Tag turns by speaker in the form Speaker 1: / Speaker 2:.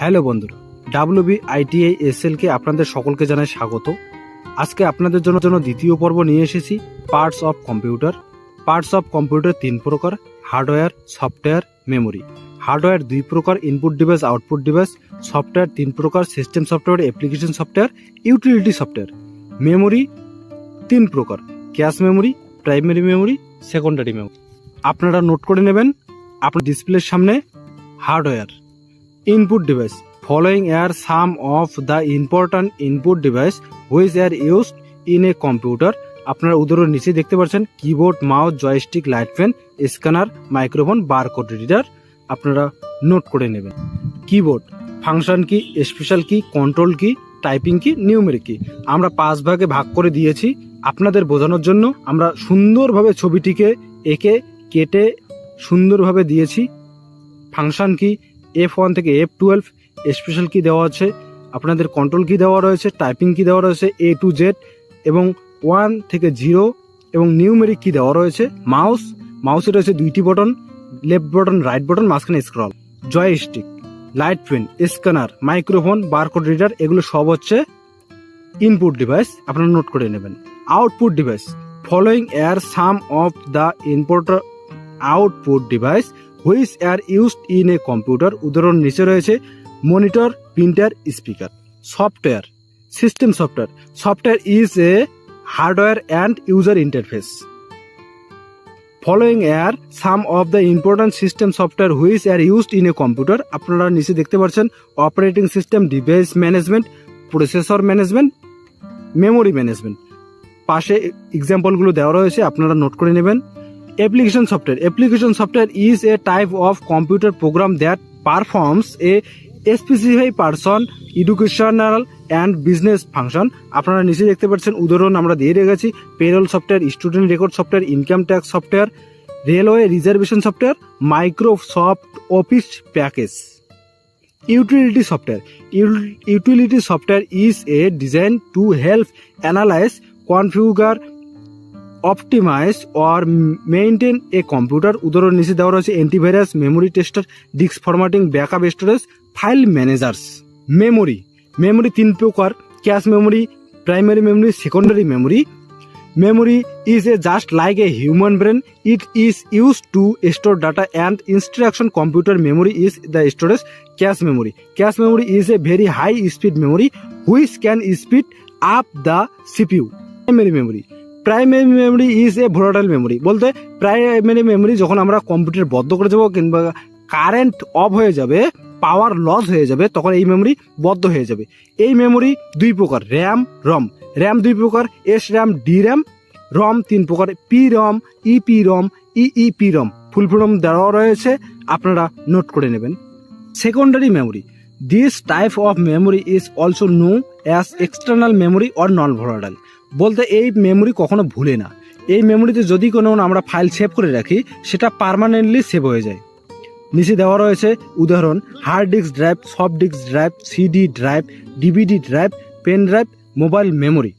Speaker 1: Hello বন্ধুরা, WBITISL কে আপনাদের সকলকে জানাই স্বাগত। আজকে আপনাদের জন্য দ্বিতীয় পর্ব নিয়ে এসেছি parts of computer. Parts of computer তিন প্রকার: হার্ডওয়্যার, সফটওয়্যার, মেমোরি। হার্ডওয়্যার দুই প্রকার: input device, output device. Software তিন প্রকার: system software, application software, utility software. Memory তিন প্রকার: cache memory, primary memory, secondary memory. আপনারা নোট করে নেবেন আপনার ডিসপ্লের সামনে। Hardware input device. Following are some of the important input device which are used in a computer. আপনারা উদাহরণ নিচে দেখতে পাচ্ছেন: keyboard, mouse, joystick, light pen, scanner, microphone, barcode reader. আপনারা নোট করে নেবেন। Keyboard function key, special key, control key, typing key, numeric key. আমরা 5 ভাগে ভাগ করে দিয়েছি আপনাদের বোঝানোর জন্য। আমরা সুন্দরভাবে ছবিটিকে এঁকে কেটে সুন্দরভাবে দিয়েছি। ফাংশন কি, F1 থেকে F12, স্পেশাল কি দেওয়া আছে, আপনাদের কন্ট্রোল কি দেওয়া রয়েছে, টাইপিং কি দেওয়া রয়েছে A to Z, এবং 1 থেকে 0, এবং নিউমেরিক কি দেওয়া রয়েছে। মাউসে রয়েছে দুইটি button, left button, right button, মাঝখানে scroll. Joystick, light pen, scanner, microphone, barcode reader, এগুলো সব হচ্ছে ইনপুট ডিভাইস। আপনারা নোট করে নেবেন। Output device. Following are some of the important output device which are used in a computer. উদাহরণ নিচে রয়েছে: monitor, printer, speaker. Software, system software. Software is a hardware and user interface. Following are some of the important system software which are used in a computer. আপনারা নিচে দেখতে পাচ্ছেন: operating system, device management, processor management, memory management. পাশে এক্সাম্পলগুলো দেওয়া রয়েছে, আপনারা note করে নেবেন। Application software. Application software is a type of computer program that performs a specific person, educational and business function. আপনারা নিচে দেখতে পাচ্ছেন উদাহরণ আমরা দিয়ে রেখেছি: payroll software, student record software, income tax software, railway reservation software, Microsoft office package. Utility software. Utility software is a designed to help analyze, configure, optimize or maintain a computer. উদাহরণ নিচে দেওয়া রয়েছে: antivirus, memory tester, disk formatting, backup storage, file managers. Memory তিন প্রকার: cache memory, primary memory, secondary memory. Memory is a just like a human brain, it is use to store data and instruction. Computer memory is the storage. Cache memory is a very high speed memory which can speed up the CPU. Primary memory is A volatile memory. বলতে primary memory যখন আমরা computer বন্ধ করে যাবো কিংবা current of হয়ে যাবে, power loss হয়ে যাবে, তখন এই মেমোরি বদ্ধ হয়ে যাবে। এই মেমোরি দুই প্রকার: র্যাম দুই প্রকার: S RAM, D RAM. ROM তিন প্রকার: P ROM, E P ROM, E E P ROM. Full form দেওয়া রয়েছে, আপনারা নোট করে নেবেন। Secondary memory. This type of memory is also known as external memory or non volatile. বলতে এই মেমোরি কখনো ভুলে না। এই মেমোরিতে যদি কোনো আমরা ফাইল সেভ করে রাখি, সেটা পার্মানেন্টলি সেভ হয়ে যায়। নিচে দেওয়া রয়েছে উদাহরণ: hard disk drive, soft disk drive, CD drive, DVD drive, pen drive, mobile memory.